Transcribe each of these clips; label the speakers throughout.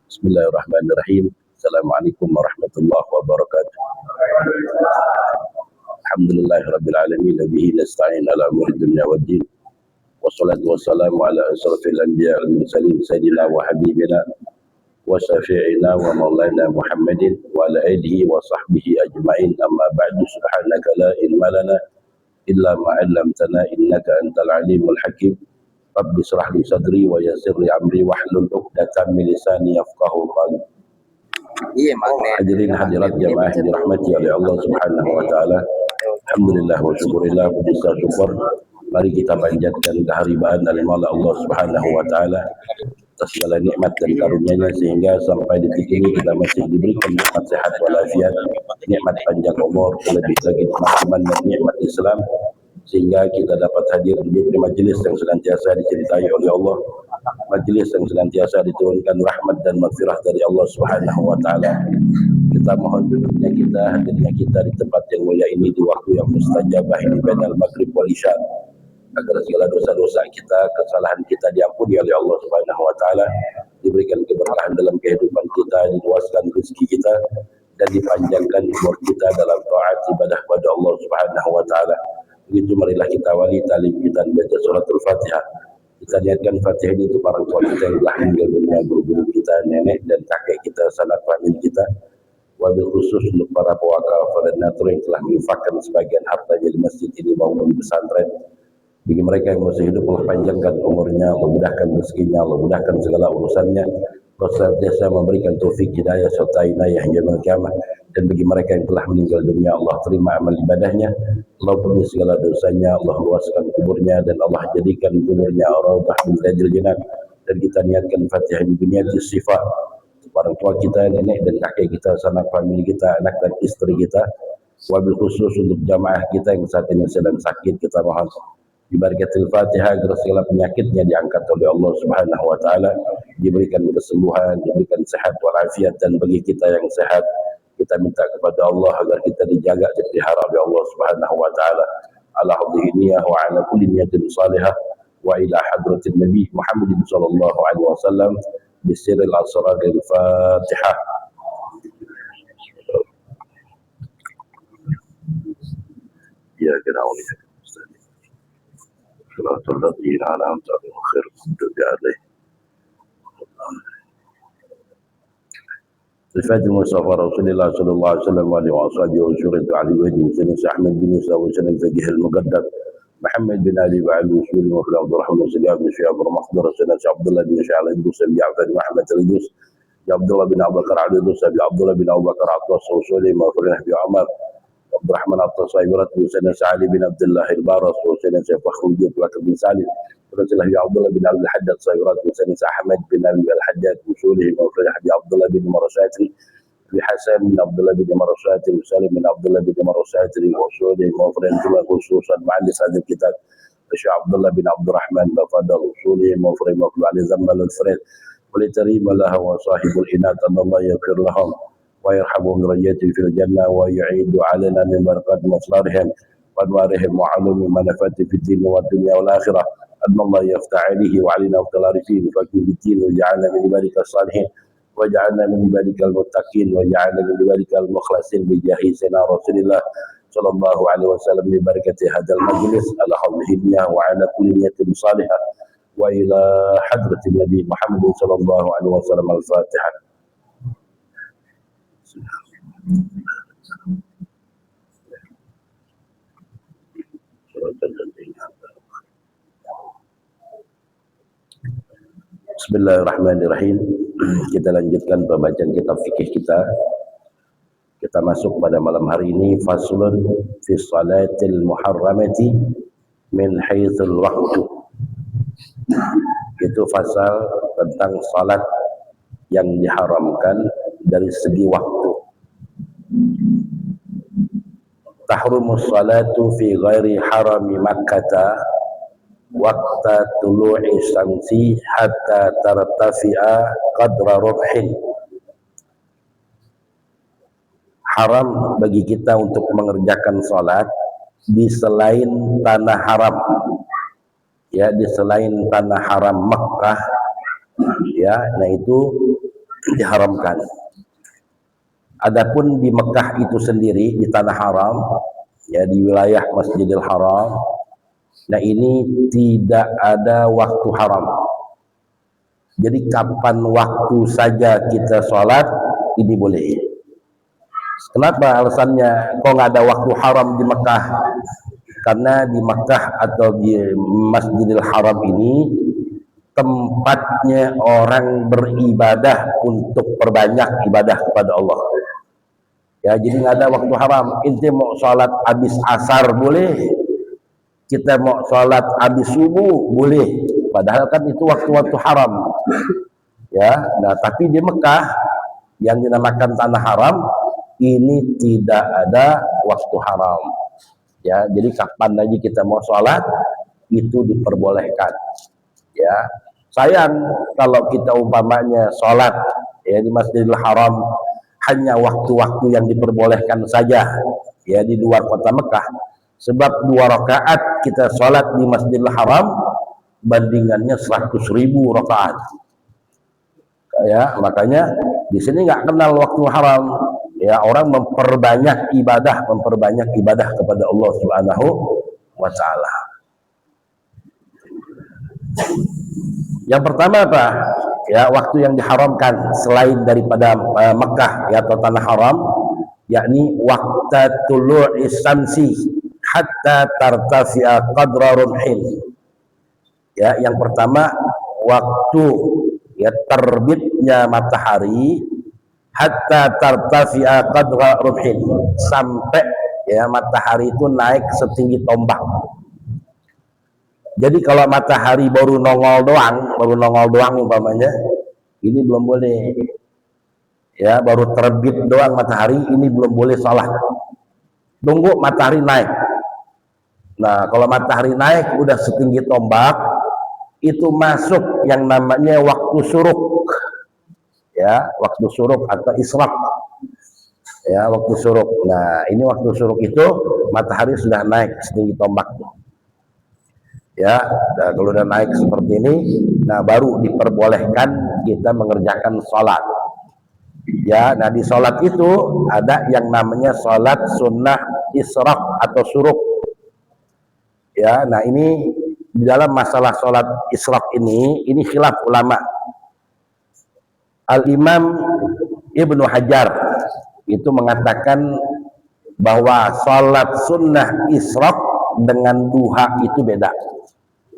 Speaker 1: Bismillahirrahmanirrahim. Assalamualaikum warahmatullahi wabarakatuh. Alhamdulillahirabbil alamin bihi nasta'in ala umuri dunya waddin. Wassalatu wassalamu ala asrofil anbiya wal mursalin sayyidina wa habibina wa syafi'ina wa maulana Muhammadin wa ala alihi wa sahbihi ajma'in. Amma ba'du, subhanaka la ilma lana illa ma 'allamtana innaka antal alimul hakim. Rabbi shrah li sadri wa yassir li amri wahlul 'uqdatam min lisani yafqahu qawli. Hadirin hadirat jamaah dirahmati oleh Allah Subhanahu wa taala. Alhamdulillah wa syukurillah, puji syukur. Mari kita panjatkan keharibaan dari Maula Allah Subhanahu wa taala atas segala nikmat dan karunia-Nya sehingga sampai detik ini kita masih diberikan nikmat sehat walafiat, nikmat panjang umur, lebih lagi nikmat iman dan nikmat Islam, sehingga kita dapat hadir di majelis yang senantiasa dicintai oleh Allah, majelis yang senantiasa diturunkan rahmat dan maghfirah dari Allah Subhanahu wa taala. Kita mohon duduknya kita, hadirnya kita di tempat yang mulia ini di waktu yang mustajabah ini bainal maghrib wal isya, agar segala dosa-dosa kita, kesalahan kita diampuni oleh Allah Subhanahu wa taala, diberikan keberkahan dalam kehidupan kita, diluaskan rezeki kita, dan dipanjangkan umur kita dalam taat ibadah kepada Allah Subhanahu wa taala. Begitu marilah kita wali talim kita baca suratul Fatihah. Kita niatkan Fatihah ini untuk para tua kita yang telah meninggal dunia, guru-guru kita, nenek dan kakek kita, sanak famili kita. Wabil khusus untuk para pewakaf dan natur yang telah menginfakkan sebagian hartanya di masjid ini maupun di pesantren. Bagi mereka yang masih hidup, Allah panjangkan umurnya, Allah mudahkan rezekinya, Allah mudahkan segala urusannya. Allah senantiasa memberikan taufik hidayah serta inayah yaumil qiyamah. Dan bagi mereka yang telah meninggal dunia, Allah terima amal ibadahnya, Allah ampuni segala dosanya, Allah luaskan kuburnya, dan Allah jadikan kuburnya raudhah min riyadil jannah. Dan kita niatkan Fatihah di dunia sifat para tua kita, nenek dan kakek kita, sanak famili kita, anak dan istri kita. Wabil khusus untuk jamaah kita yang saat ini sedang sakit, kita mohon dibarakatil Fatihah agar segala penyakitnya diangkat oleh Allah Subhanahu wa taala, diberikan kesembuhan, diberikan sehat walafiat. Dan bagi kita yang sehat, kita minta kepada Allah agar kita dijaga dan dipelihara oleh Allah Subhanahu wa taala. Ala hadhihi niyyah wa ala kulli niyatin salihah wa ila hadratin Nabi Muhammad sallallahu alaihi wasallam bisirril asraril Fatihah. Ya kira oleh Salatul ladzina an'amta alaihim ghairil maghdubi alaihim. صفات المصطفى رسول الله صلى الله عليه وسلم وعلى اصحابه وشرط علي وجه سيدنا احمد بن يوسف وسيدنا الفقيه المقدم محمد بن علي وعلي وسول وفي عبد الرحمن بن سليمان بن شهاب بن محضر سيدنا عبد الله بن شعيب بن بن جعفر بن احمد الجوس عبد الله بن ابو بكر علي الدوس عبد الله بن ابو بكر عطاس وسولي وفي بن عمر عبد الرحمن عطاس صايبرت وسيدنا علي بن عبد الله البارس وسيدنا فخر الدين بن سالم ورسول الله عبد الله بن عبد الحجاج صايبرت وسيدنا احمد بن ابي الحجاج وسوله وفي عبد الله بن مرشاتي بحسن بن عبد الله بن مرشاتي وسالم بن عبد الله بن مرشاتي وسوله وفي جمع خصوصا معلق هذا الكتاب الشيخ عبد الله بن عبد الرحمن بفضل وسوله وفي مطلع على زمن الفريد ولتريم له وصاحب الإناث أن الله يغفر لهم ويرحمهم درجاتهم في الجنة ويعيد علينا من بركات مصدرهم وانوارهم وعلوم منافات في الدين والدنيا والآخرة. أن الله يفتح عليه وعلينا وفتح العارفين وفكر بالدين وجعلنا من عبادك الصالحين وجعلنا من عبادك المتقين وجعلنا من عبادك المخلصين بجاه سيدنا رسول الله صلى الله عليه وسلم ببركة هذا المجلس على حوله النية وعلى كل نية صالحة وإلى حضرة النبي محمد صلى الله عليه وسلم. الفاتحة. Bismillahirrahmanirrahim. Kita lanjutkan pembacaan kitab fikih kita. Kita masuk pada malam hari ini faslun fi salatil muharramati min haitsul waqtu. Itu fasal tentang salat yang diharamkan dari segi waktu. Tahrumus salatu fi ghairi harami Makkah waqta tulu'i syamsi hatta tartafi'a qadra rubhin. Haram bagi kita untuk mengerjakan salat di selain tanah haram, ya, di selain tanah haram Makkah, ya, nah itu diharamkan. Adapun di Mekah itu sendiri, di tanah haram, ya di wilayah Masjidil Haram, nah ini tidak ada waktu haram. Jadi kapan waktu saja kita sholat, ini boleh. Kenapa alasannya? Kok nggak ada waktu haram di Mekah? Karena di Mekah atau di Masjidil Haram ini tempatnya orang beribadah untuk perbanyak ibadah kepada Allah. Ya, jadi nggak ada waktu haram. Inti mau sholat habis asar boleh, kita mau sholat habis subuh boleh. Padahal kan itu waktu-waktu haram. Ya, nah tapi di Mekah yang dinamakan tanah haram ini tidak ada waktu haram. Ya, jadi kapan aja kita mau sholat itu diperbolehkan. Ya, sayang kalau kita umpamanya sholat ya di Masjidil Haram hanya waktu-waktu yang diperbolehkan saja ya di luar kota Mekah. Sebab 2 rakaat kita sholat di Masjidil Haram bandingannya 100.000 rakaat. Ya, makanya di sini nggak kenal waktu haram. Ya, orang memperbanyak ibadah kepada Allah Subhanahu wa taala. Yang pertama apa? Ya, waktu yang diharamkan selain daripada Mekah ya atau tanah haram, yakni waqta tulu'is syamsi hatta tartafi'a qadra rumhin. Ya, yang pertama waktu ya terbitnya matahari hatta tartafi'a qadra rumhin, sampai ya matahari itu naik setinggi tombak. Jadi kalau matahari baru nongol doang umpamanya, ini belum boleh. Ya, baru terbit doang matahari, ini belum boleh sholat. Tunggu matahari naik. Nah, kalau matahari naik udah setinggi tombak, itu masuk yang namanya waktu syuruk. Ya, waktu syuruk atau isyraq. Ya, waktu syuruk. Nah, ini waktu syuruk itu matahari sudah naik setinggi tombak. Ya, nah, kalau udah naik seperti ini, nah baru diperbolehkan kita mengerjakan sholat. Ya, nah di sholat itu ada yang namanya sholat sunnah isyraq atau syuruk. Ya, nah ini di dalam masalah sholat isyraq ini khilaf ulama. Al-Imam Ibnu Hajar itu mengatakan bahwa sholat sunnah isyraq dengan duha itu beda.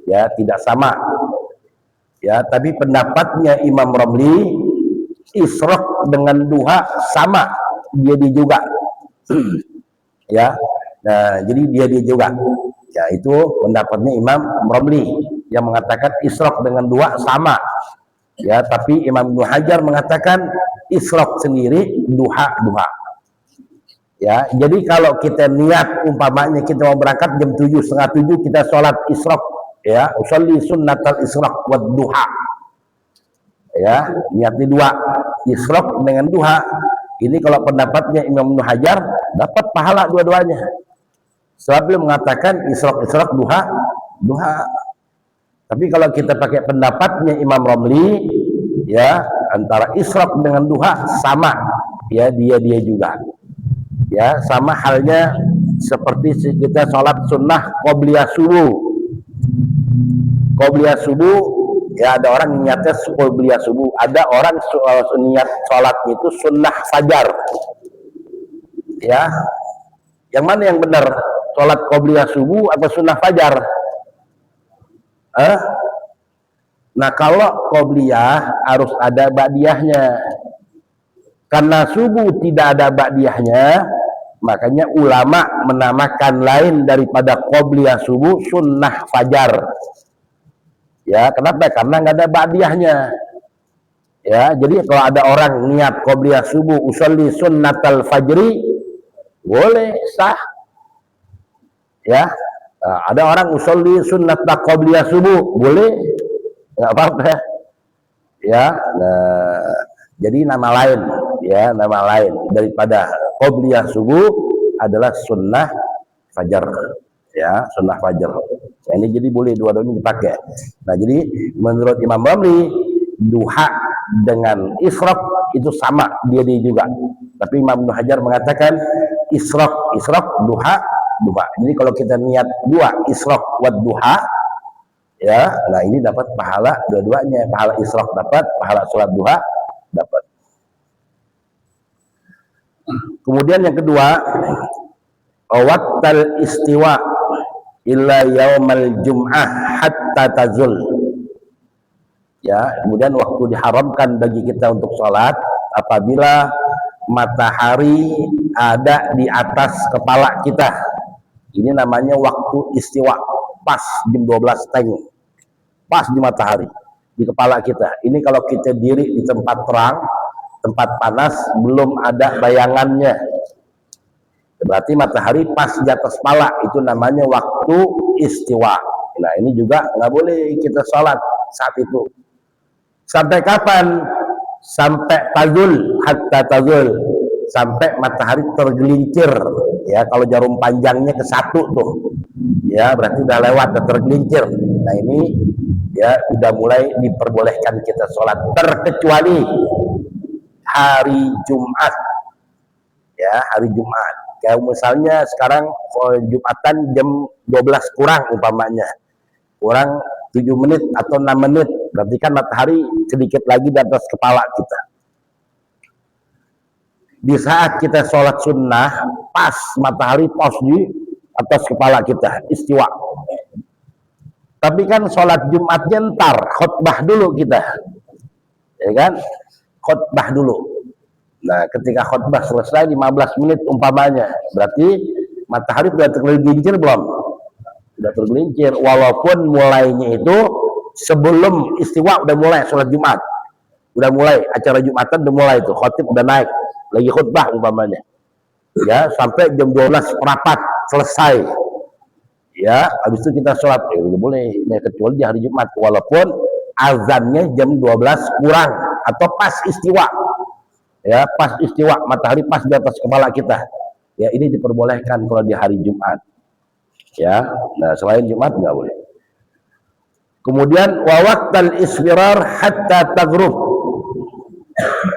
Speaker 1: Ya, tidak sama. Ya, tapi pendapatnya Imam Romli, isyraq dengan duha sama, dia juga. Ya, nah jadi dia juga. Ya, itu pendapatnya Imam Romli yang mengatakan isyraq dengan duha sama. Ya, tapi Imam Ibnu Hajar mengatakan isyraq sendiri, duha. Ya, jadi kalau kita niat umpamanya kita mau berangkat jam 7, setengah 7 kita sholat isyraq, ya, usolli sunnatal isyraq wad duha. Ya, niatnya 2, isyraq dengan duha. Ini kalau pendapatnya Imam Ibnu Hajar dapat pahala dua-duanya. Sebab beliau mengatakan isyraq duha. Tapi kalau kita pakai pendapatnya Imam Romli, ya, antara isyraq dengan duha sama, ya, dia juga. Ya, sama halnya seperti kita sholat sunnah qobliyah subuh. Qobliyah subuh, ya ada orang niatnya qobliyah subuh, ada orang niat sholat itu sunnah fajar. Ya, yang mana yang benar? Sholat qobliyah subuh atau sunnah fajar? Nah, kalau qobliyah harus ada ba'diyahnya. Karena subuh tidak ada ba'diyahnya, makanya ulama menamakan lain daripada qobliyah subuh sunnah fajar. Ya, kenapa? Karena nggak ada ba'diyahnya. Ya, jadi kalau ada orang niat qobliyah subuh usolli sunnatal fajri, boleh, sah. Ya, ada orang usolli sunnat qobliyah subuh, boleh, nggak apa-apa. Ya, nah, jadi nama lain, ya, nama lain daripada qobliyah subuh adalah sunnah fajar. Ya, sunnah fajar. Nah, ini jadi boleh dua-duanya dipakai. Nah, jadi menurut Imam Romli, duha dengan isyraq itu sama dia juga. Tapi Imam Ibnu Hajar mengatakan isyraq duha. Jadi kalau kita niat dua isyraq wa duha, ya, nah ini dapat pahala dua-duanya. Pahala isyraq dapat, pahala sholat duha dapat. Kemudian yang kedua, waqtal istiwa illa yaumal jum'ah hatta tazul. Ya, kemudian waktu diharamkan bagi kita untuk sholat apabila matahari ada di atas kepala kita. Ini namanya waktu istiwa, pas jam 12 teng, pas di matahari di kepala kita. Ini kalau kita diri di tempat terang, tempat panas, belum ada bayangannya, berarti matahari pas di atas kepala, itu namanya waktu istiwa. Nah ini juga nggak boleh kita sholat saat itu. Sampai kapan? Sampai tazul, hatta tazul, sampai matahari tergelincir. Ya, kalau jarum panjangnya ke satu tuh, ya berarti udah lewat, udah tergelincir. Nah ini ya udah mulai diperbolehkan kita sholat, terkecuali hari Jumat. Ya, hari Jumat. Kayak misalnya sekarang Jumatan jam 12 kurang umpamanya, kurang 7 menit atau 6 menit, berarti kan matahari sedikit lagi di atas kepala kita. Di saat kita sholat sunnah, pas matahari pas di atas kepala kita, istiwa. Tapi kan sholat Jumatnya ntar, khutbah dulu kita, ya kan? Khutbah dulu. Nah, ketika khutbah selesai 15 menit umpamanya, berarti matahari sudah tergelincir belum? Sudah tergelincir, walaupun mulainya itu sebelum istiwa udah mulai sholat Jumat. Udah mulai, acara Jumatan udah mulai itu, khotib udah naik, lagi khutbah umpamanya. Ya, sampai jam 12 perapat selesai. Ya, habis itu kita sholat, udah boleh, ya, kecuali di hari Jumat, walaupun azannya jam 12 kurang atau pas istiwa. Ya, pas istiwa, matahari pas di atas kepala kita. Ya, ini diperbolehkan kalau di hari Jumat. Ya, nah selain Jumat nggak boleh. Kemudian waqtal isfirar hatta taghrub.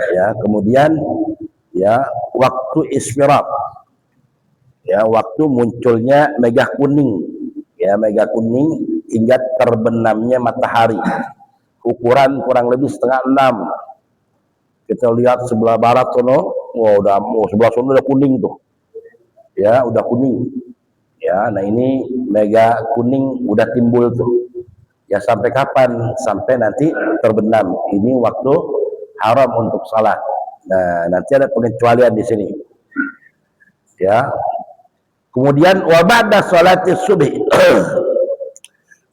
Speaker 1: Ya, kemudian ya waktu isfirar. Ya, waktu munculnya mega kuning. Ya, mega kuning hingga terbenamnya matahari. Ukuran kurang lebih 5:30. Kita lihat sebelah barat sono, sebelah sono udah kuning tuh. Ya, udah kuning. Ya, nah ini mega kuning udah timbul tuh. Ya, sampai kapan? Sampai nanti terbenam. Ini waktu haram untuk salat. Nah, nanti ada pengecualian di sini. Ya. Kemudian wa ba'da salati subhi.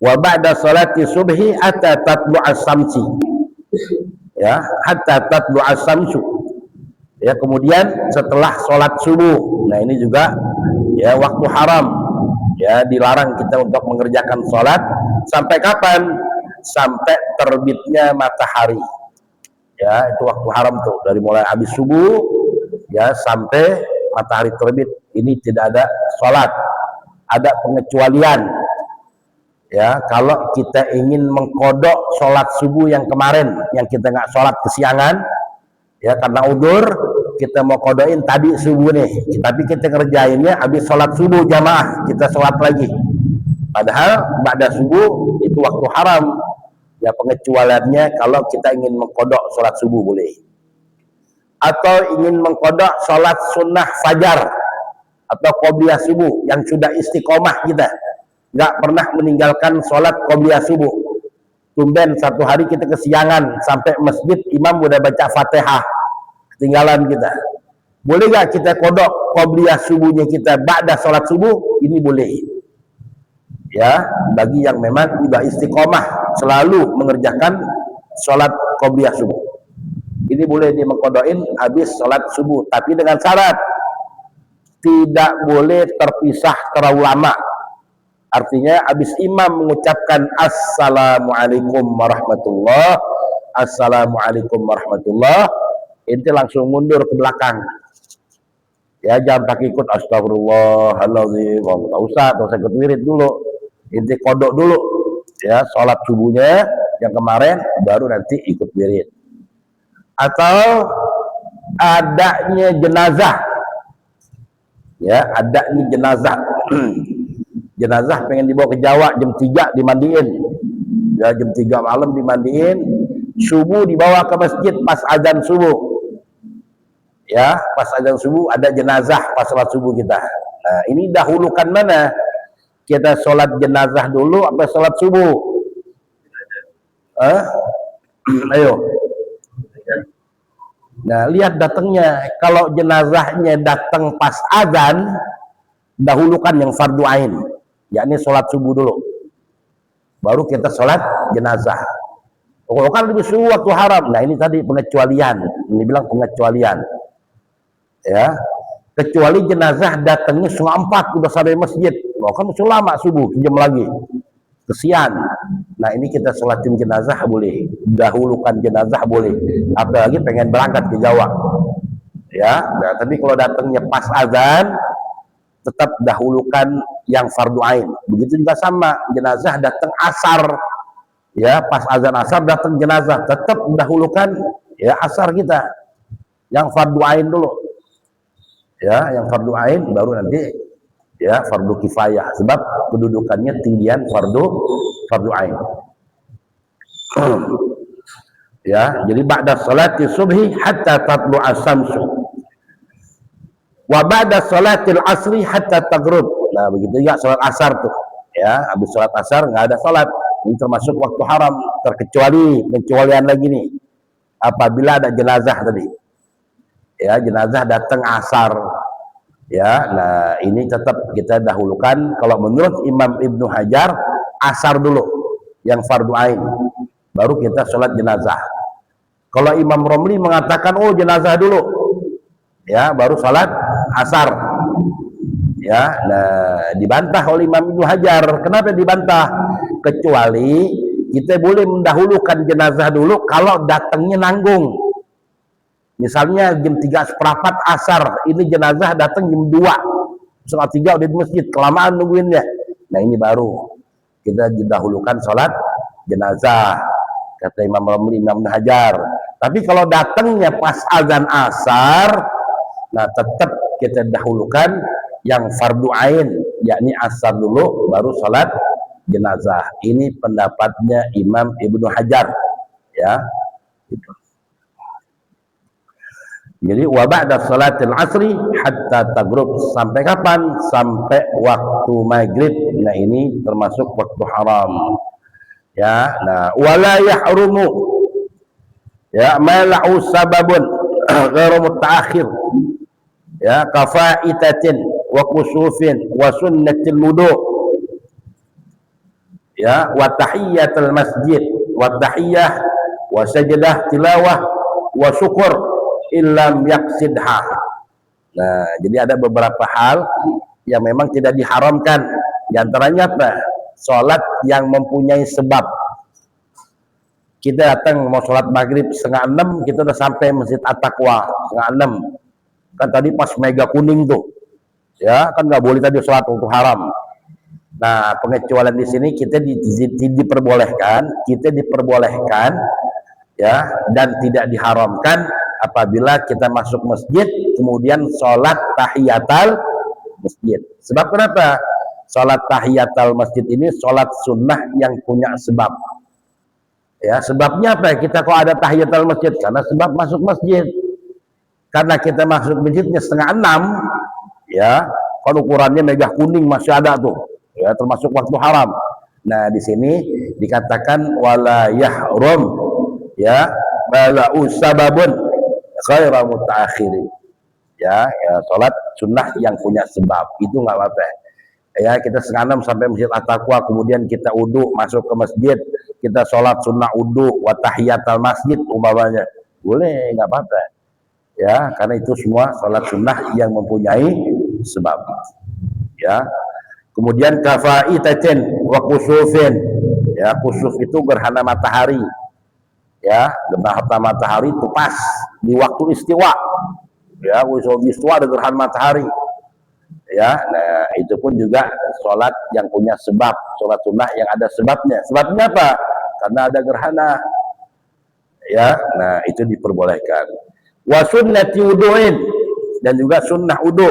Speaker 1: Wa ba'da salati subhi hatta tatlu'as samsi. Ya, hatta tatlu'as samsu. Ya, kemudian setelah sholat subuh. Nah, ini juga ya waktu haram. Ya, dilarang kita untuk mengerjakan sholat sampai kapan? Sampai terbitnya matahari. Ya, itu waktu haram tuh, dari mulai habis subuh ya sampai matahari terbit. Ini tidak ada sholat. Ada pengecualian. Ya, kalau kita ingin mengkodok sholat subuh yang kemarin, yang kita nggak sholat kesiangan, ya karena udur, kita mau kodoin tadi subuh nih, tapi kita ngerjainnya habis sholat subuh jamaah, kita sholat lagi. Padahal ba'da subuh itu waktu haram. Ya, pengecualiannya kalau kita ingin mengkodok sholat subuh boleh. Atau ingin mengkodok sholat sunnah fajar atau qobliyah subuh yang sudah istiqomah kita, nggak pernah meninggalkan sholat qobliyah subuh. Tumben satu hari kita kesiangan sampai masjid imam udah baca Fatihah, ketinggalan kita. Boleh nggak kita kodok qobliyah subuhnya kita ba'da sholat subuh? Ini boleh. Ya, bagi yang memang udah istiqomah selalu mengerjakan sholat qobliyah subuh, ini boleh dia mengkodokin habis sholat subuh, tapi dengan syarat tidak boleh terpisah terlalu lama. Artinya habis imam mengucapkan assalamualaikum warahmatullah, assalamualaikum warahmatullah, ente langsung mundur ke belakang. Ya, jangan pakai ikut astagfirullahaladzim, nggak usah ikut wirid dulu. Ente kodok dulu ya sholat subuhnya yang kemarin, baru nanti ikut wirid. Atau adanya jenazah, ya, adanya jenazah. Jenazah pengen dibawa ke Jawa jam 3 dimandiin, ya, jam 3 malam dimandiin, subuh dibawa ke masjid pas azan subuh, ya, pas azan subuh ada jenazah pas sholat subuh kita. Nah, ini dahulukan mana? Kita sholat jenazah dulu apa sholat subuh? Ayo. Nah, lihat datangnya. Kalau jenazahnya datang pas azan, dahulukan yang fardu ain, yakni sholat subuh dulu, baru kita sholat jenazah. Kalau kan lebih subuh waktu haram. Nah, ini tadi pengecualian. Ini bilang pengecualian, ya. Kecuali jenazah datangnya setengah 4 udah sampai masjid. Oh, kan masih lama subuh, jam lagi. Kesian. Nah, ini kita sholatin jenazah boleh, dahulukan jenazah boleh. Apalagi pengen berangkat ke Jawa, ya. Nah, tapi kalau datangnya pas azan, tetap dahulukan yang fardu ain. Begitu juga sama jenazah datang asar, ya, pas azan asar datang jenazah, tetap dahulukan ya asar kita, yang fardu ain dulu, ya, yang fardu ain baru nanti ya fardu kifayah, sebab kedudukannya tinggian fardu ain. Ya, jadi ba'da salati subhi hatta tatlu as-samsu wa ba'da salatil asri hatta taghrib. Nah, begitu juga salat asar tuh, ya, habis salat asar nggak ada salat, ini termasuk waktu haram, terkecuali pengecualian lagi nih apabila ada jenazah tadi, ya, jenazah datang asar, ya. Nah, ini tetap kita dahulukan. Kalau menurut Imam Ibnu Hajar, asar dulu yang fardu ain, baru kita sholat jenazah. Kalau Imam Romli mengatakan oh jenazah dulu, ya, baru sholat asar, ya. Nah, dibantah oleh Imam Ibnu Hajar. Kenapa dibantah? Kecuali kita boleh mendahulukan jenazah dulu kalau datangnya nanggung. Misalnya jam 3:15 asar, ini jenazah datang jam 2, setengah 3 udah di masjid, kelamaan nungguinnya. Nah, ini baru kita didahulukan sholat jenazah, kata Imam Romli, Imam Hajar. Tapi kalau datangnya pas azan asar, nah tetap kita dahulukan yang fardu ain, yakni asar dulu, baru sholat jenazah. Ini pendapatnya Imam Ibnu Hajar, ya. Gitu. Jadi wa ba'da salatil asri hatta taghrib, sampai kapan? Sampai waktu maghrib. Nah, ini termasuk waktu haram, ya. Nah, wala yahrumu, ya, ma lahu sababun ghairu mutaakhir, ya, kafaitatin wa kusufin wa sunnatil wudu, ya, wa tahiyatul masjid wa tahiyah wa sajdah tilawah wa syukur illam yaqsidha. Nah, jadi ada beberapa hal yang memang tidak diharamkan. Di antaranya apa? Sholat yang mempunyai sebab. Kita datang mau sholat maghrib 5:30, kita udah sampai Masjid At-Taqwa 5:30. Kan tadi pas mega kuning tuh, ya, kan nggak boleh tadi sholat waktu haram. Nah, pengecualian di sini kita diperbolehkan, ya, dan tidak diharamkan apabila kita masuk masjid kemudian sholat tahiyatul masjid. Sebab kenapa? Sholat tahiyatul masjid ini sholat sunnah yang punya sebab. Ya, sebabnya apa? Kita kok ada tahiyatul masjid? Karena sebab masuk masjid. Karena kita masuk masjidnya 5:30, ya, kalau ukurannya megah kuning masih ada tuh, ya, termasuk waktu haram. Nah, di sini dikatakan wala yahrum, ya, wala usababun ghaira mutaakhirin, ya, sholat sunnah yang punya sebab itu nggak apa-apa, ya. Kita 5:30 sampai Masjid At-Taqwa, kemudian kita uduk masuk ke masjid, kita sholat sunnah uduk wa tahiyatul masjid umpamanya, boleh, nggak apa-apa, ya, karena itu semua sholat sunnah yang mempunyai sebab, ya. Kemudian kafaitatin wa kusufin, ya, kusuf itu gerhana matahari, ya, gerhana matahari itu pas di waktu istiwa, ya, istiwa ada gerhana matahari, ya. Nah, itu pun juga sholat yang punya sebab, sholat sunnah yang ada sebabnya. Sebabnya apa? Karena ada gerhana, ya. Nah, itu diperbolehkan. wa sunnati wudu'in, dan juga sunnah wudu,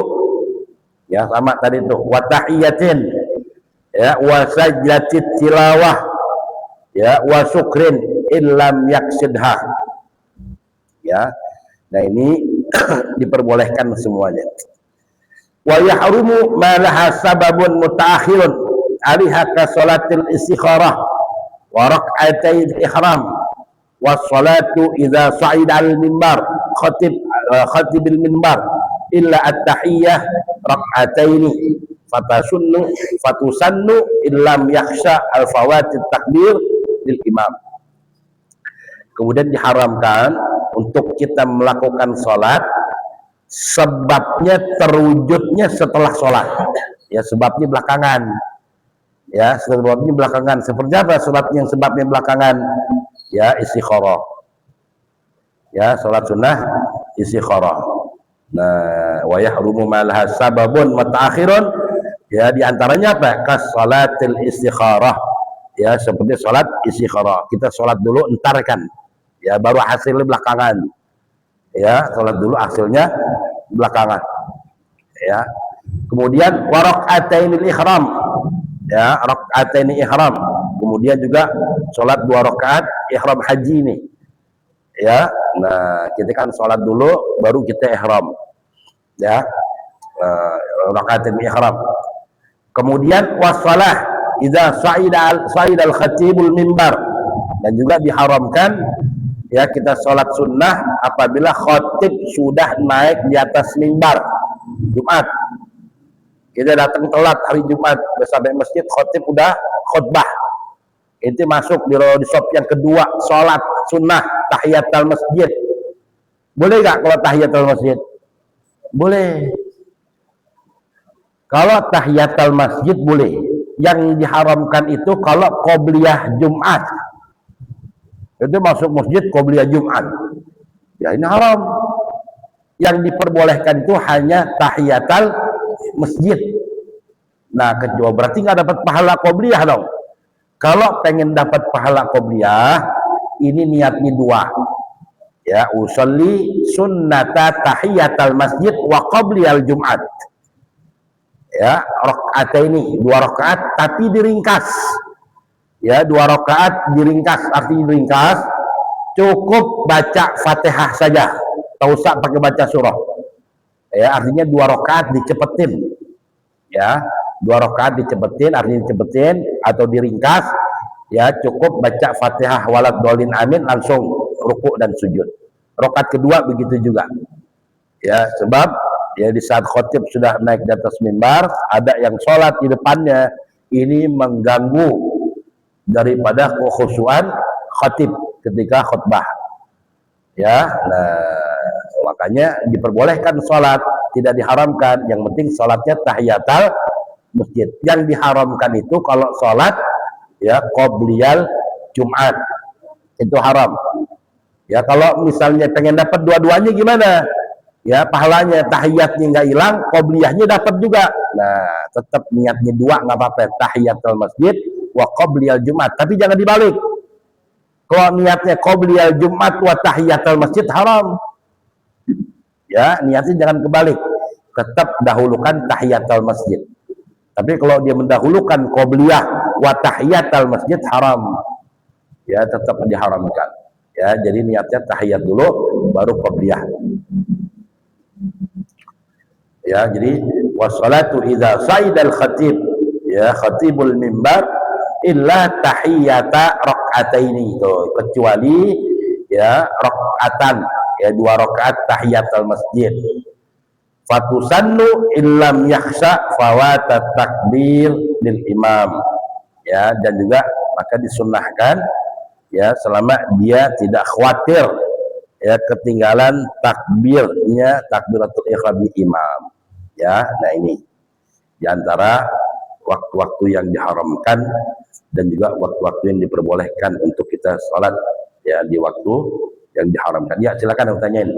Speaker 1: ya sama tadi itu, wa tahiyatin, ya wa sajdatit tilawah, ya wa syukrin illam yaksidha, ya. Nah ini diperbolehkan semuanya. Wa yahrumu ma laha sababun mutaakhirun alaiha ka salatil istikharah wa rak'atai ihram wa salatu idza sa'ida al mimbar khatibil mimbar illa at-tahiyyah rak'ataini fatusannu illam yakhsha al fawati takbir lil imam. Kemudian diharamkan untuk kita melakukan sholat sebabnya terwujudnya setelah sholat, ya sebabnya belakangan, ya sebabnya belakangan. Seperti apa sebabnya belakangan? Ya istikharah, ya sholat sunnah istikharah. Nah wa yahrumu ma laha sababun mutaakhirun, ya diantaranya apa? Kas sholatil istikharah, ya seperti sholat istikharah, kita sholat dulu entar kan, ya baru hasilnya belakangan, ya sholat dulu hasilnya belakangan, ya. Kemudian wa rak'atainil ihram, ya rak'ataini ihram, kemudian juga sholat 2 rakaat ihram haji ini, ya. Nah kita kan sholat dulu baru kita ihram, ya, rak'ataini ihram. Kemudian wassalah idza sa'ida al khatibul mimbar, dan juga diharamkan, ya kita sholat sunnah apabila khatib sudah naik di atas mimbar Jumat. Kita datang telat hari Jumat sampai masjid, khatib udah khutbah, itu masuk di sop yang kedua, sholat sunnah tahiyatul masjid. Boleh gak kalau tahiyatul masjid? Boleh. Kalau tahiyatul masjid boleh. Yang diharamkan itu kalau qobliyah Jumat, itu masuk masjid qobliyah Jumat, ya ini haram. Yang diperbolehkan itu hanya tahiyatul masjid. Nah kedua berarti nggak dapat pahala qobliyah dong. Kalau pengen dapat pahala qobliyah, ini niatnya 2, ya usolli sunnata tahiyatul masjid wa qobliyal Jumat, ya rakaat ini 2 rakaat tapi diringkas, ya 2 rakaat diringkas, artinya diringkas cukup baca Fatihah saja, tak usah pakai baca surah, ya artinya 2 rakaat dicepetin, ya 2 rakaat dicepetin, artinya dicepetin atau diringkas, ya cukup baca Fatihah walad dolin amin langsung rukuk dan sujud. Rakaat kedua begitu juga, ya sebab ya di saat khotib sudah naik di atas mimbar ada yang sholat di depannya, ini mengganggu daripada kekhusyuan khatib ketika khutbah, ya. Nah makanya diperbolehkan sholat, tidak diharamkan, yang penting sholatnya tahiyatul masjid. Yang diharamkan itu kalau sholat ya qobliyal Jumat, itu haram, ya. Kalau misalnya pengen dapat dua-duanya gimana, ya pahalanya tahiyatnya nggak hilang, qobliyahnya dapat juga. Nah tetap niatnya 2 nggak apa-apa, tahiyatul masjid wa qobliyal Jumat, tapi jangan dibalik. Kalau niatnya qobliyal Jumat wa tahiyatul masjid haram, ya niatnya jangan kebalik, tetap dahulukan tahiyatul masjid. Tapi kalau dia mendahulukan qobliyah wa tahiyatul masjid haram, ya tetap diharamkan, ya. Jadi niatnya tahiyat dulu baru qobliyah, ya. Jadi wassalatu idza sa'idal khatib, ya khatibul mimbar illa tahiyata rak'ataini, itu kecuali ya rakaatan, ya 2 rakaat tahiyatul masjid. Fatusannu illam yakhsha fawatat takbir lil imam, ya, dan juga maka disunnahkan, ya selama dia tidak khawatir ya ketinggalan takbirnya, takbiratul ihram imam, ya. Nah ini diantara waktu-waktu yang diharamkan dan juga waktu-waktu yang diperbolehkan untuk kita sholat, ya di waktu yang diharamkan. Ya silakan yang tanyain.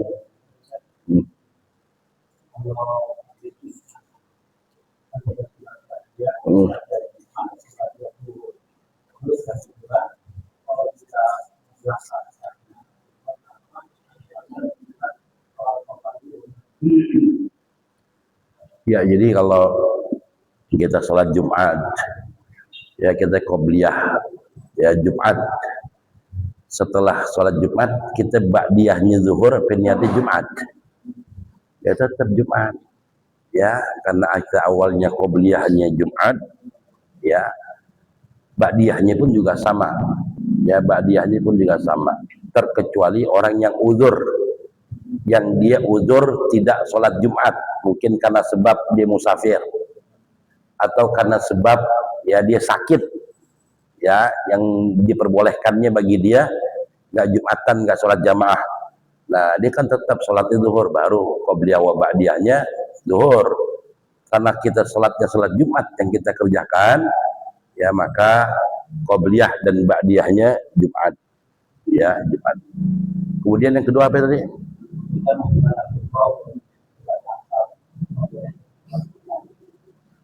Speaker 1: Ya, jadi kalau kita sholat Jumat, ya kita qobliyah, ya Jumat. Setelah sholat Jumat, kita ba'diyahnya zuhur, niatnya Jumat. Ya tetap Jumat. Ya, karena awalnya qobliyahnya Jumat, ya ba'diyahnya pun juga sama. Ya, ba'diyahnya pun juga sama. Terkecuali orang yang uzur, yang dia uzur tidak sholat Jumat, mungkin karena sebab dia musafir atau karena sebab ya dia sakit, ya yang diperbolehkannya bagi dia nggak Jumatan, nggak sholat jamaah. Nah dia kan tetap sholatnya zuhur, baru qobliyah wa ba'diyahnya zuhur. Karena kita sholatnya sholat Jumat yang kita kerjakan, ya maka qobliyah dan ba'diyahnya Jumat, ya Jumat. Kemudian yang kedua apa tadi?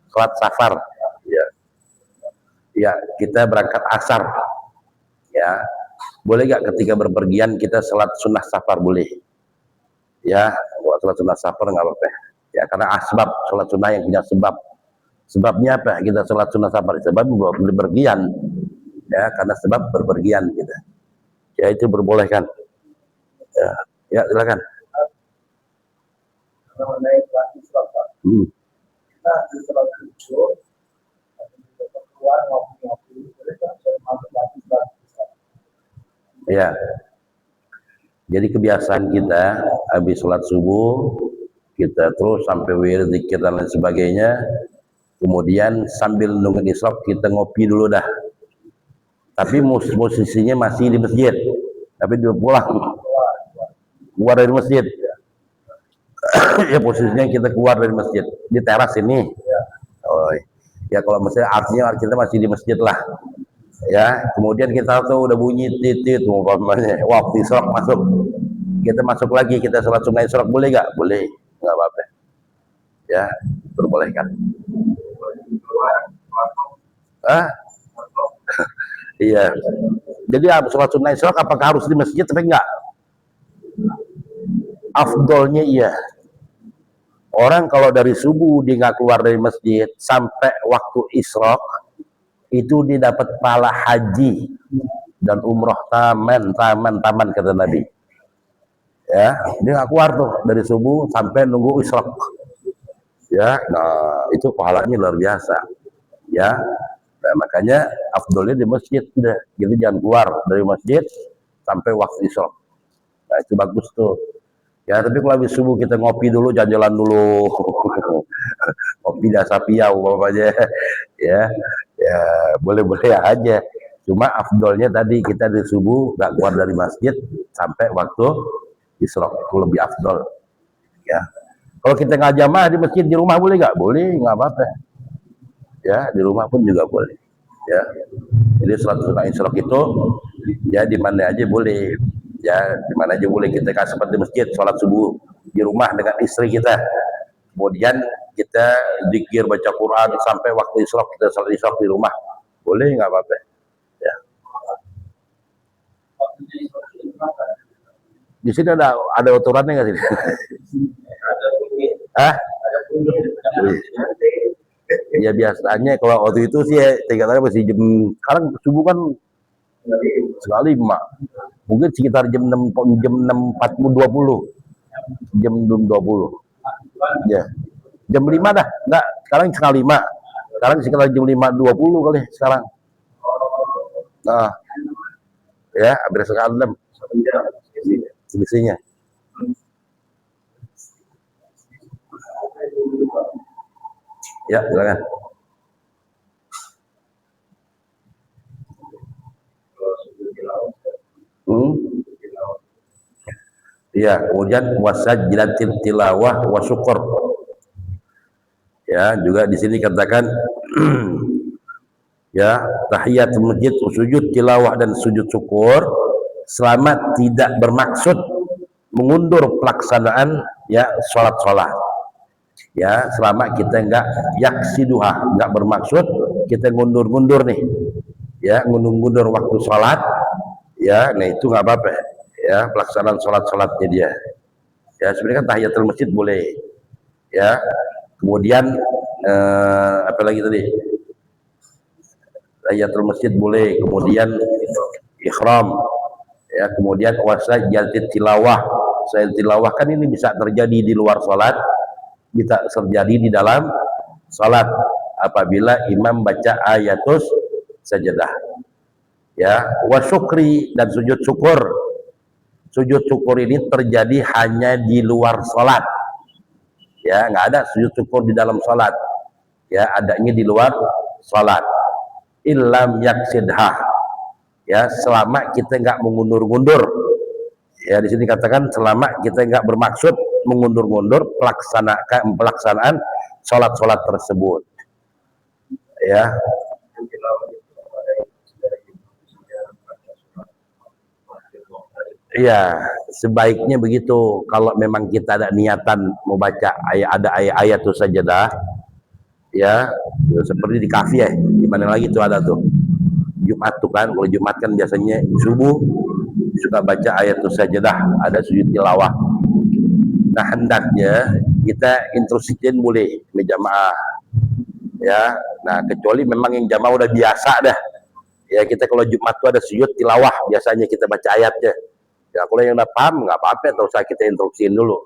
Speaker 1: Sholat safar, ya. Ya, kita berangkat asar, ya. Boleh gak ketika berpergian kita sholat sunnah safar? Boleh, ya. Sholat sunnah safar nggak apa-apa, ya. Karena asbab sholat sunnah yang punya sebab. Sebabnya apa? Kita sholat sunnah safar, sebab berpergian, ya. Karena sebab berpergian kita, ya itu diperbolehkan. Ya, ya silakan. Ya, jadi kebiasaan kita habis sholat subuh kita terus sampai wirid, zikir dan lain sebagainya, kemudian sambil nunggu isyraq kita ngopi dulu dah, tapi posisinya masih di masjid, tapi dia pulang keluar dari masjid. Ya posisinya kita keluar dari masjid di teras ini. Oh, ya kalau misalnya artinya kita masih di masjid lah, ya. Kemudian kita tuh udah bunyi titit umpamanya waktu isyraq masuk, kita masuk lagi, kita sholat sunnah isyraq, boleh gak? Boleh, nggak apa-apa, ya diperbolehkan. Iya, jadi sholat sunnah isyraq apakah harus di masjid? Tapi enggak, afdolnya iya. Orang kalau dari subuh dia nggak keluar dari masjid sampai waktu isyraq, itu dia dapat pahala haji dan umroh taman kata Nabi. Ya, dia nggak keluar tuh dari subuh sampai nunggu isyraq. Ya, nah itu pahalanya luar biasa. Ya, nah, makanya afdolnya di masjid, udah, gitu jangan keluar dari masjid sampai waktu isyraq. Nah itu bagus tuh. Ya, tapi kalau habis subuh kita ngopi dulu, jalan-jalan dulu, kopi dasar piau aja, ya, ya boleh-boleh aja. Cuma afdolnya tadi kita di subuh nggak keluar dari masjid sampai waktu isyraq, itu lebih afdol. Ya, kalau kita nggak jamaah di masjid, di rumah boleh nggak? Boleh, nggak apa-apa. Ya, di rumah pun juga boleh. Ya, jadi sholat sunnah isyraq itu ya di mana aja boleh. Ya, di mana aja boleh. Kita kan seperti masjid, sholat subuh di rumah dengan istri kita, kemudian kita zikir, baca Quran sampai waktu isyraq, kita sholat isyraq di rumah, boleh, nggak apa-apa. Ya. Di sini ada aturannya nggak sih? Ya biasanya kalau waktu itu sih ya, katanya masih jam, sekarang subuh kan sekali mak, mungkin sekitar jam 6, jam 6.20, jam 20, ya jam 5 dah, enggak, sekarang setengah 5, sekarang sekitar jam 5.20 kali sekarang. Nah ya hampir setengah 6 selisihnya. Ya silakan. Ya, kemudian wasajdatil tilawah wa syukur. Ya, juga di sini katakan ya, tahiyat masjid, sujud tilawah dan sujud syukur selama tidak bermaksud mengundur pelaksanaan ya sholat. Ya, selama kita enggak yaksiduha, enggak bermaksud kita ngundur-ngundur nih. Ya, ngundur-ngundur waktu sholat. Ya, nah itu nggak apa-apa. Ya, pelaksanaan sholatnya dia. Ya, sebenarnya kan tahiyatul masjid boleh. Ya. Kemudian apa lagi tadi? Tahiyatul masjid boleh, kemudian ihram. Ya, kemudian wasajdatul tilawah. Saya tilawah kan ini bisa terjadi di luar salat, bisa terjadi di dalam salat apabila imam baca ayatus sajadah. Ya, wa syukri, dan sujud syukur. Sujud syukur ini terjadi hanya di luar salat. Ya, nggak ada sujud syukur di dalam salat. Ya, adanya di luar salat. Illam yaksidha. Ya, selama kita nggak mengundur-undur. Ya, di sini katakan selama kita nggak bermaksud mengundur-undur pelaksanaan salat-salat tersebut. Ya. Iya, sebaiknya begitu. Kalau memang kita ada niatan mau baca ada ayat-ayat itu sajadah, ya, seperti di kafe ya, di mana lagi tuh ada tuh. Jumat tuh kan, kalau Jumat kan biasanya subuh suka baca ayat itu sajadah, ada sujud tilawah. Nah, hendaknya kita introduksiin boleh berjamaah. Ya, nah kecuali memang yang jamaah udah biasa dah. Ya, kita kalau Jumat tuh ada sujud tilawah, biasanya kita baca ayatnya. Ya, kalau yang udah paham nggak apa-apa, atau usah kita instruksiin dulu.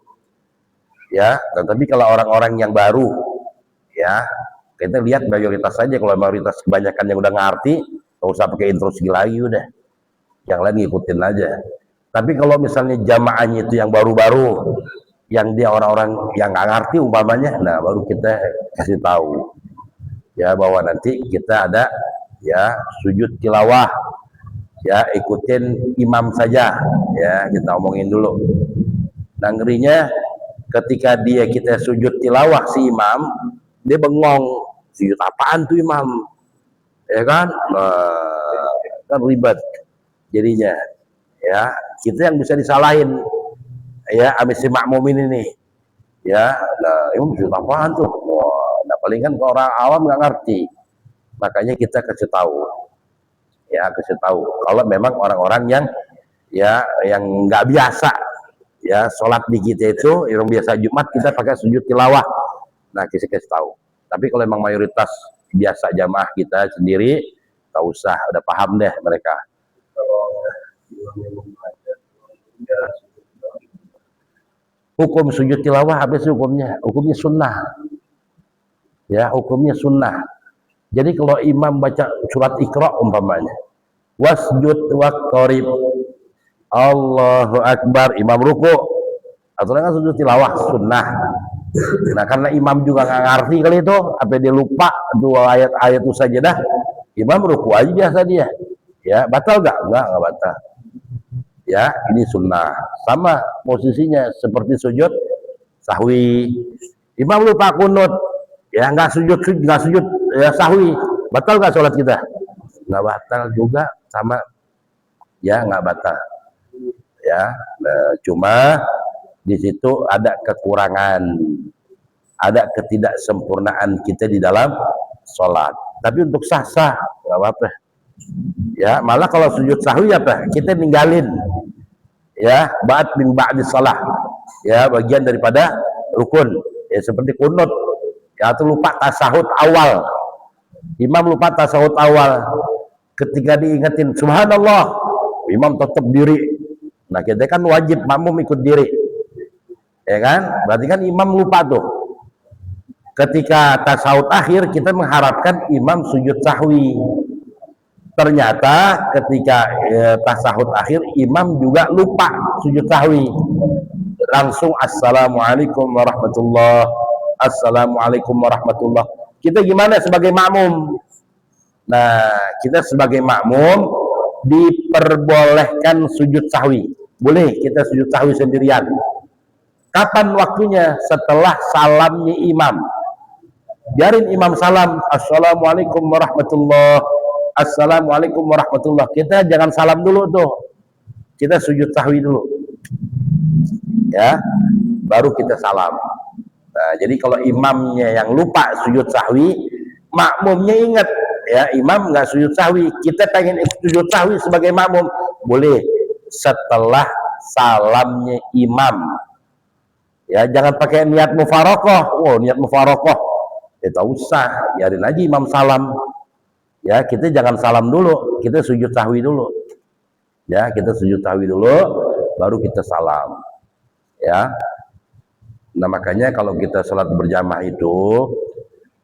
Speaker 1: Ya, tapi kalau orang-orang yang baru, ya kita lihat mayoritas saja. Kalau mayoritas kebanyakan yang udah ngerti, nggak usah pakai instruksi lagi udah. Yang lain ngikutin aja. Tapi kalau misalnya jamaahnya itu yang baru-baru, yang dia orang-orang yang nggak ngerti umpamanya, nah baru kita kasih tahu. Ya, bahwa nanti kita ada ya sujud tilawah. Ya, ikutin imam saja, ya kita omongin dulu. Nah, ngerinya ketika kita sujud tilawah si imam, dia bengong, sujud apaan tuh imam, ya kan? Kan ribet jadinya. Ya, kita yang bisa disalahin, ya si makmumin ini, ya. Nah, imam sujud apaan tuh? Wah, nah paling kan orang awam nggak ngerti, makanya kita kasih tahu. Ya, kasih tahu kalau memang orang-orang yang ya yang nggak biasa ya sholat di kita itu yang biasa Jumat kita pakai sujud tilawah, nah kita kasih tahu. Tapi kalau memang mayoritas biasa jamaah kita sendiri, tak usah, udah paham deh mereka. Hukum sujud tilawah apa sih hukumnya? Hukumnya sunnah. Ya, hukumnya sunnah. Jadi kalau imam baca surat Iqra umpamanya, wasjud waqtarib, Allahu Akbar, imam ruku, atau kan sujud tilawah sunnah. Nah, karena imam juga nggak ngerti kali itu, apa dia lupa dua ayat-ayat itu saja dah, imam ruku aja biasa dia. Ya, batal nggak batal. Ya, ini sunnah. Sama posisinya seperti sujud sahwi. Imam lupa kunut, ya nggak sujud ya sahwi, batal nggak sholat kita? Nggak batal juga, sama ya nggak batal. Ya, cuma di situ ada kekurangan, ada ketidaksempurnaan kita di dalam sholat. Tapi untuk sah-sah nggak apa-apa. Ya, malah kalau sujud sahwi apa? Kita ninggalin. Ya, ba'di salah. Ya, bagian daripada rukun. Ya, seperti kunut. Ya, atau lupa tasahud awal. Imam lupa tasahud awal. Ketika diingetin subhanallah, imam tetap diri. Nah, kita kan wajib makmum ikut diri. Ya kan? Berarti kan imam lupa tuh. Ketika tasahud akhir kita mengharapkan imam sujud sahwi. Ternyata ketika tasahud akhir imam juga lupa sujud sahwi. Langsung assalamualaikum warahmatullah. Assalamualaikum warahmatullah. Kita gimana sebagai makmum? Nah, kita sebagai makmum diperbolehkan sujud sahwi. Boleh kita sujud sahwi sendirian. Kapan waktunya? Setelah salamnya imam. Biarin imam salam, assalamualaikum warahmatullah, assalamualaikum warahmatullah. Kita jangan salam dulu tuh. Kita sujud sahwi dulu. Ya, baru kita salam. Nah, jadi kalau imamnya yang lupa sujud sahwi, makmumnya ingat, ya imam nggak sujud sahwi, kita pengen sujud sahwi sebagai makmum, boleh setelah salamnya imam. Ya, jangan pakai niat mufarokoh. Oh, niat mufarokoh. Tak usah, biarin aja imam salam. Ya, kita jangan salam dulu, kita sujud sahwi dulu. Ya, kita sujud sahwi dulu, baru kita salam. Ya. Nah, makanya kalau kita sholat berjamaah itu,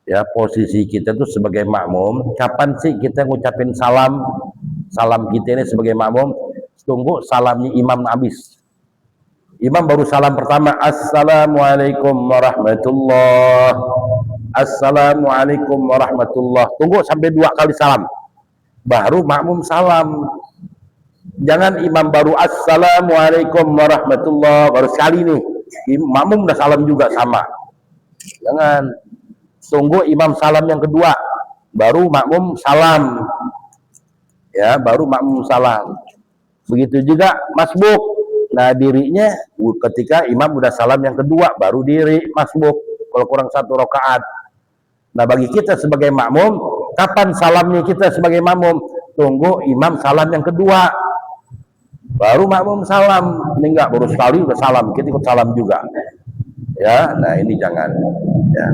Speaker 1: ya posisi kita tuh sebagai makmum, kapan sih kita ngucapin salam? Salam kita ini sebagai makmum, tunggu salamnya imam habis. Imam baru salam pertama, Assalamualaikum warahmatullah. Assalamualaikum warahmatullah. Tunggu sampai 2 kali salam. Baru makmum salam. Jangan imam baru Assalamualaikum warahmatullah, baru sekali nih. Makmum udah salam juga sama. Jangan. Tunggu imam salam yang kedua, baru makmum salam. Ya, baru makmum salam. Begitu juga masbuk. Nah, dirinya ketika imam udah salam yang kedua, baru diri masbuk kalau kurang 1 rakaat. Nah, bagi kita sebagai makmum, kapan salamnya kita sebagai makmum? Tunggu imam salam yang kedua, baru makmum salam. Ini enggak, baru sekali udah salam, kita ikut salam juga. Ya, nah ini jangan. Ya,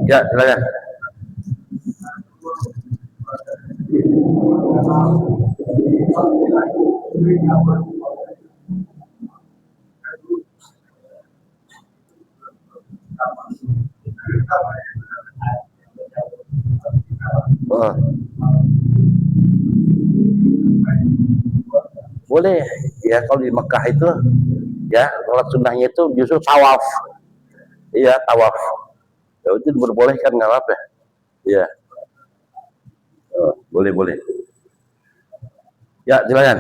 Speaker 1: ya silakan. Oh. Boleh ya, kalau di Mekah itu ya sholat sunnahnya itu justru tawaf. Iya, tawaf. Ya, itu diperbolehkan, nggak apa-apa. Iya. Oh, boleh. Ya, silakan.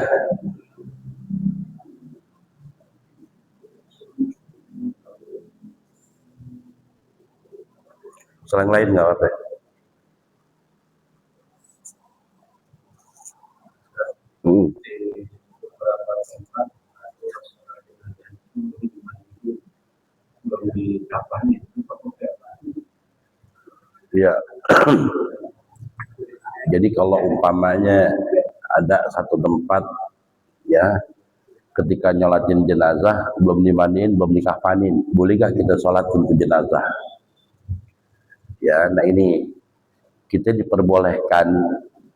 Speaker 1: Selain lain nggak apa-apa. Ya. Jadi kalau umpamanya ada satu tempat ya, ketika nyolatin jenazah belum dimandiin, belum dikafanin, boleh gak kita sholatin ke jenazah? Ya, nah ini kita diperbolehkan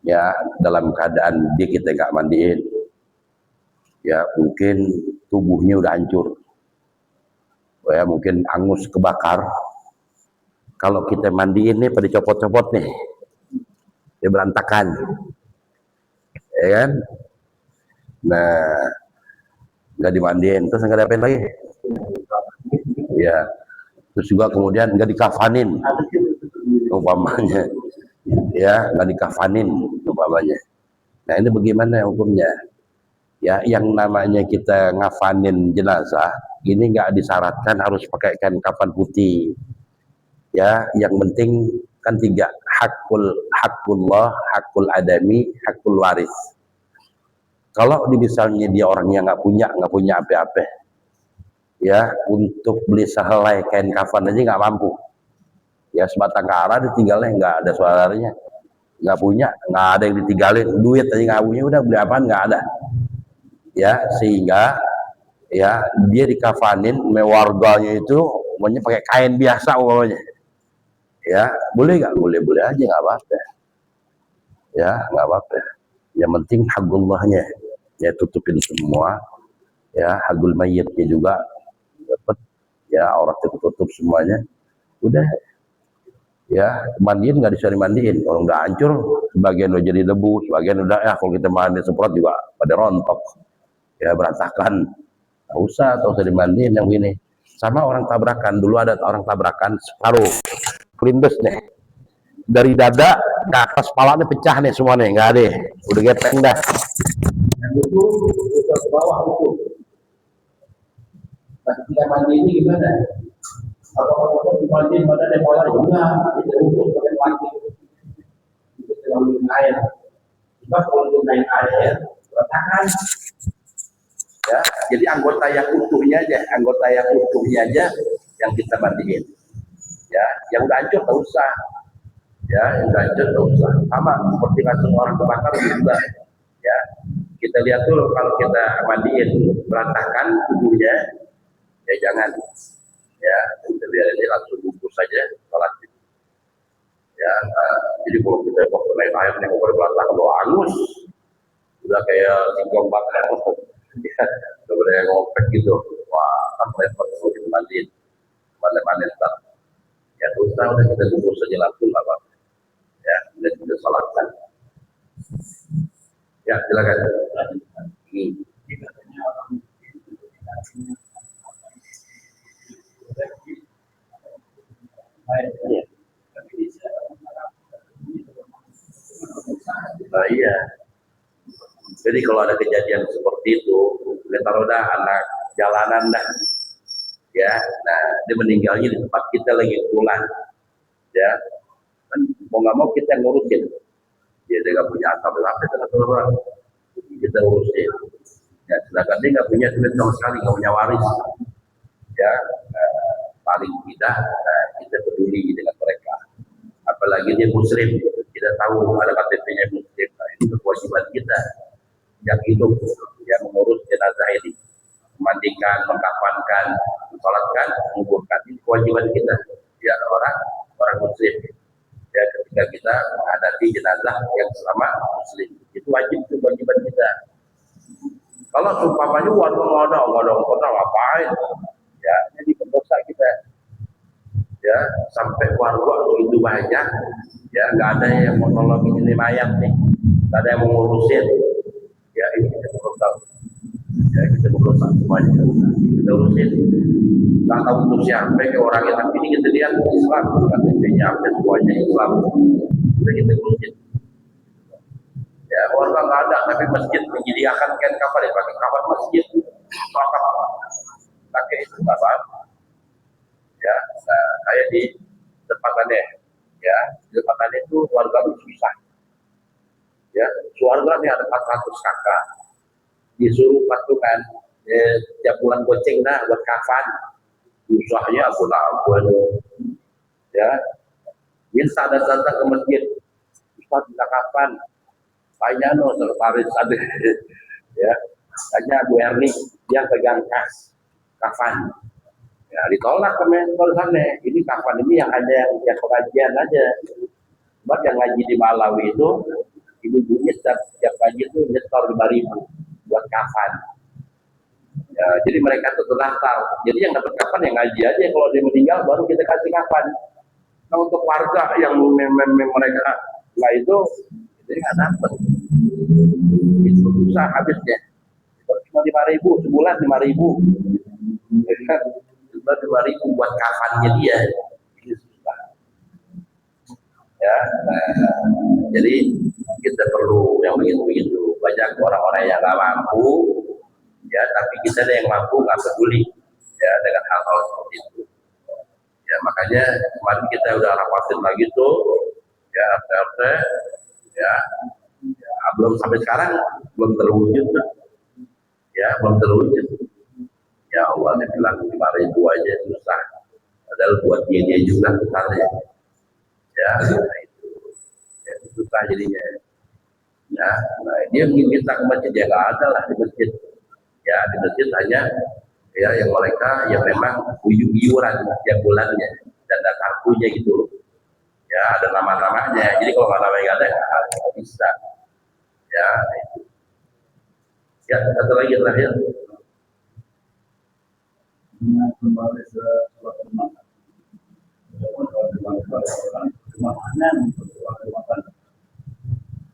Speaker 1: ya dalam keadaan dia kita gak mandiin. Ya, mungkin tubuhnya udah hancur. Ya, mungkin angus kebakar. Kalau kita mandiin nih pada copot-copot nih, dia berantakan, ya kan? Nah, nggak dimandiin, terus nggak diapain lagi? Ya, terus juga kemudian nggak dikafanin, umpamanya, ya nggak dikafanin, umpamanya. Nah, ini bagaimana hukumnya? Ya, yang namanya kita ngafanin jenazah, ini nggak disyaratkan harus pakai kain kafan putih. Ya, yang penting kan 3, hakullah, hakul adami, hakul waris. Kalau misalnya dia orangnya nggak punya apa-apa, ya untuk beli sehelai kain kafan aja nggak mampu. Ya, sebatang kara ditinggalnya, nggak ada saudaranya, nggak punya, nggak ada yang ditinggalin, duit aja nggak punya, udah beli apaan nggak ada. Ya, sehingga ya dia dikafanin, warganya itu pokoknya pakai kain biasa pokoknya. Ya, boleh nggak? Boleh aja, nggak apa-apa. Ya, nggak apa-apa. Yang penting hagullahnya, ya tutupin semua. Ya, hagul mayitnya juga dapat. Ya, auratnya tutup semuanya. Udah. Ya, mandiin nggak bisa dimandiin. Kalau udah hancur, sebagian udah jadi debu, sebagian udah kalau kita mandi semprot juga pada rontok. Ya, berantakan. Nggak usah dimandiin yang gini. Sama orang tabrakan, dulu ada orang tabrakan separuh kelindes nih, dari dada ke atas kepalanya pecah nih semua nih, nggak ada, udah gepeng dah. Yang itu ke bawah itu. Nah, kita mandi ini gimana? Apa dimandiin pada depolar juga, kita ukur pakai mandi, kita selalu air. Sebab kalau gunain air, letakkan. Ya, jadi anggota yang utuhnya aja yang kita mandiin. Ya, yang udah hancur tak usah. Ya, yang udah hancur tak usah. Sama seperti kasus orang kebakar juga. Ya, kita lihat dulu kalau kita mandiin berantakan tubuhnya, jangan, ya kita biar ini langsung bungkus saja sholat. Ya, jadi kalau kita waktu naik air nih berbantah kalau angus, udah kayak singkong bakar, ya, udah yang ngopek gitu, wah kan repot kalau dimandiin, mana-mana ntar, ya udah kita bungkus saja langsung apa, ya, udah kita sholatkan. Ya, silakan. Nah, iya. Jadi kalau ada kejadian seperti itu, kita taruh dah anak jalanan dah, ya. Nah, dia meninggalnya di tempat kita lagi pulang, ya. Kan mau nggak mau kita ngurusin. Dia nggak punya apa-apa, kita urusin. Ya, sedangkan dia nggak punya duit sama sekali, nggak punya waris, ya. Paling tidak kita peduli dengan mereka. Apalagi dia muslim, kita tahu ada KTP-nya muslim. Nah, ini kewajiban kita yang hidup, yang mengurus jenazah ini, memandikan, mengkafankan, mensolatkan, menguburkan. Ini kewajiban kita, ya orang muslim. Ya, ketika kita menghadapi jenazah yang selama muslim, itu wajib, itu kewajiban kita. Kalau umpamanya nggak ada ngapain, ya jadi berdosa kita. Ya, sampai warga begitu banyak, ya nggak ada yang mau nolongin ini mayat nih, nggak ada yang mau ngurusin, ya ini kita berusaha, ya kita berusaha semuanya, kita urusin, nggak tahu untuk siapa ke orangnya, tapi ini kita lihat Islam, KTP-nya apa semuanya Islam, kita urusin. Ya warga nggak ada, tapi masjid menyediakan kain kafan, pakai kafan masjid, pakai itu kafan. Ya, nah, kayak di tempatannya, ya, di tempatannya itu warga itu susah, ya, keluarga nih ada 400 kakak, disuruh patungan, tiap bulan goceng dah buat kafan, susahnya ampun, ya, minta datang ke masjid, Ustaz minta kafan, tanya no sekretaris ada, ya, tanya Bu Erni, dia pegang kas kafan. Ya, ditolak komentar sana. Ini kafan ini yang hanya yang pengajian aja. Sebab yang ngaji di Malawi itu ibu-ibunya setiap ngaji itu nyetor 5.000 buat kafan. Ya, jadi mereka tuh terdaftar. Jadi yang dapat kafan yang ngaji aja. Kalau dia meninggal baru kita kasih kafan. Nah untuk warga yang mereka lah itu jadi nggak dapat. Itu susah habisnya. Cuma 5.000 sebulan 5.000. 2.000 buat kafannya dia, ini susah. Ya, jadi kita perlu yang begitu-begitu. Banyak orang-orang yang nggak mampu, ya, tapi kita ada yang mampu nggak peduli, ya, dengan hal-hal seperti itu. Ya, makanya kemarin kita udah rapatin lagi tuh, ya, RT, ya, belum sampai sekarang belum terwujud, ya, belum terwujud. Ya Allah, dia bilang 5.000 aja susah. Padahal buat dia juga besarnya. Ya, nah itu. Ya, susah jadinya. Ya, nah dia minta ke masjid, ya nggak ada lah di masjid. Ya, di masjid hanya ya yang mereka yang memang iuran setiap bulannya dan ada kartunya gitu. Ya, ada nama-namanya. Jadi kalau namanya nggak ada, nggak bisa. Ya, itu. Ya, satu lagi terakhir.
Speaker 2: Kembali ke sholat bermakan.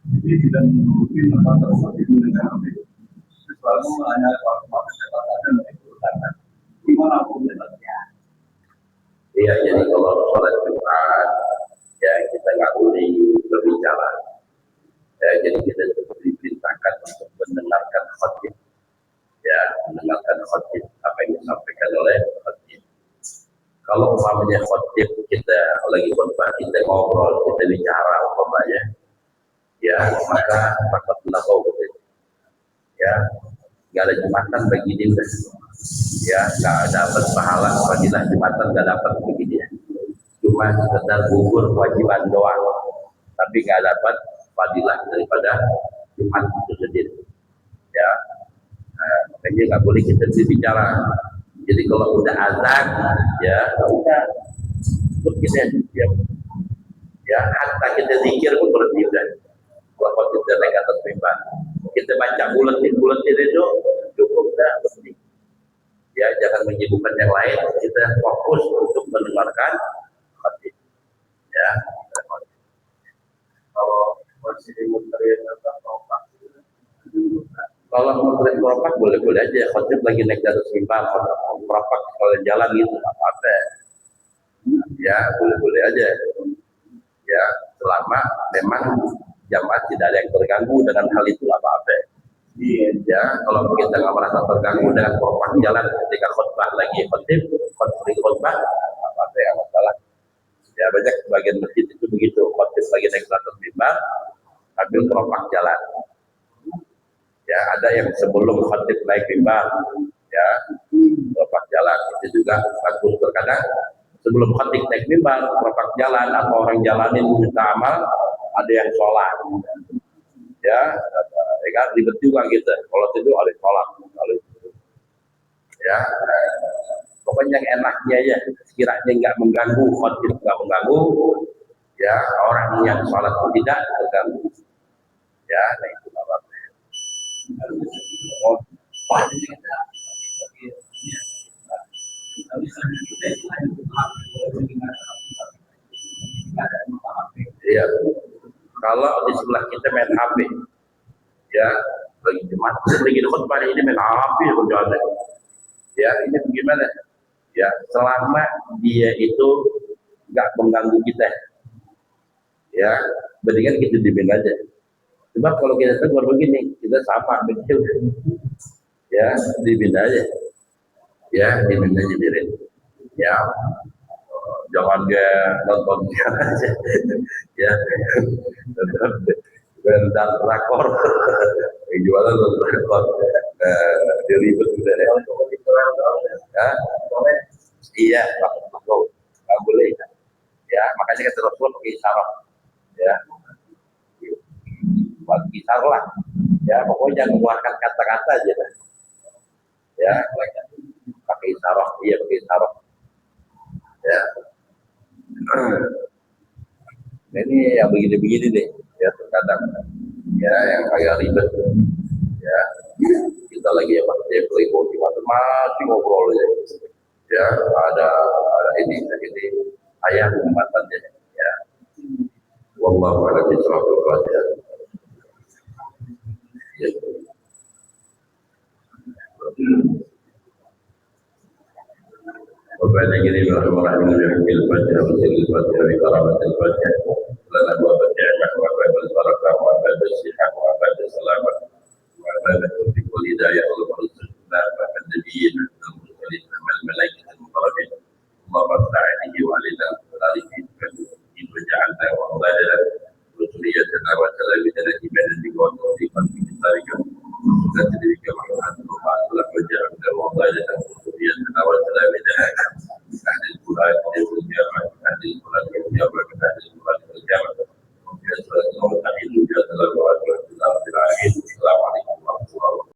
Speaker 2: Jadi tidak mungkin lembaga seperti itu dengan selalu hanya waktu kesempatan dan keutamaan. Gimana pun ya.
Speaker 1: Iya, jadi kalau sholat Jumat, ya kita nggak boleh berbicara. Ya, jadi kita diperintahkan untuk mendengarkan khotib. Ya, mendengarkan khotib apa yang disampaikan oleh khotib. Kalau umpamanya khotib kita lagi khotbah, kita ngobrol, kita bicara umpamanya, ya maka takutlah ya nggak ada jumatan bagi dia, ya nggak dapat pahala fadilah jumatan, nggak dapat bagi dia, cuma sekedar gugur kewajiban doang, tapi nggak dapat fadilah daripada jumat itu sendiri. Ya, makanya nggak boleh kita bicara, Jadi kalau udah azan, ya udah ikut kita diam. Ya, hatta kita zikir pun berhenti udah. Kalau kita naik atas mimbar, kita baca buletin itu cukup dah berhenti. Ya, jangan menyibukkan yang lain. Kita fokus untuk mendengarkan khatib. Ya. Kalau masih menteri atau kalau menteri keropak boleh-boleh aja. Khatib lagi naik di atas mimbar, keropak kalau jalan gitu apa-apa. Ya, boleh-boleh aja. Ya, selama memang jamaah tidak ada yang terganggu dengan hal itu apa-apa. Ya, kalau kita nggak merasa terganggu dengan keropak jalan ketika khutbah lagi khutbah apa-apa ya masalah. Ya, banyak bagian masjid itu begitu. Khutbah lagi naik ke atas mimbar sambil keropak jalan. Ya, ada yang sebelum khatib naik mimbar, ya, keropak jalan itu juga bagus. Terkadang sebelum khatib naik mimbar, keropak jalan atau orang jalanin minta amal, ada yang sholat, ya kan ribet juga gitu. Kalau itu ada sholat, ya, pokoknya yang enaknya ya, sekiranya nggak mengganggu khatib, nggak mengganggu, ya orang yang sholat tidak terganggu, ya, nah itu apa? Iya, kalau di sebelah kita main HP, ya, lagi jemaat, lagi khutbah ini main HP, ya, ini bagaimana? Ya, selama dia itu nggak mengganggu kita, ya, mendingan kita dimin aja. Sebab kalau kita tegur begini, kita sama begitu, ya, dimin aja, ya, dimin aja dirin, ya. Jangan dia nonton aja, ya, dan rakor, jualan rakor, diribet udah deh, iya, nggak boleh, ya, makanya kita Rasul pakai isyarat, ya, buat isyarat lah, ya, pokoknya jangan mengeluarkan kata-kata aja, ya, pakai isyarat, iya pakai isyarat, ya. Ini yang begini-begini nih, ya terkadang, ya yang agak ribet, ya kita lagi ya Pak, ya masih ngobrol ya, ada ini ayah umatannya, ya. Wallahu a'lam bishawab, ya. وبعد كده الرحمن الرحيم الفاتحة وسر الفاتحة بكرامة الفاتحة لنا باب النعمة وباب البركة وباب الصحة وباب السلامة وباب التوفيق والهداية والرزقنا وباب النبيين والمرسلين والملائكة المقربين اللهم افتح عليه وعلينا الصالحين وجعلنا وأولادنا وذريتنا وتلاميذنا إيمانا بك وتوفيقا في كتابك وسنة بك محمد وعلى وجعلنا وأولادنا وذريتنا وتلاميذنا أهل القرآن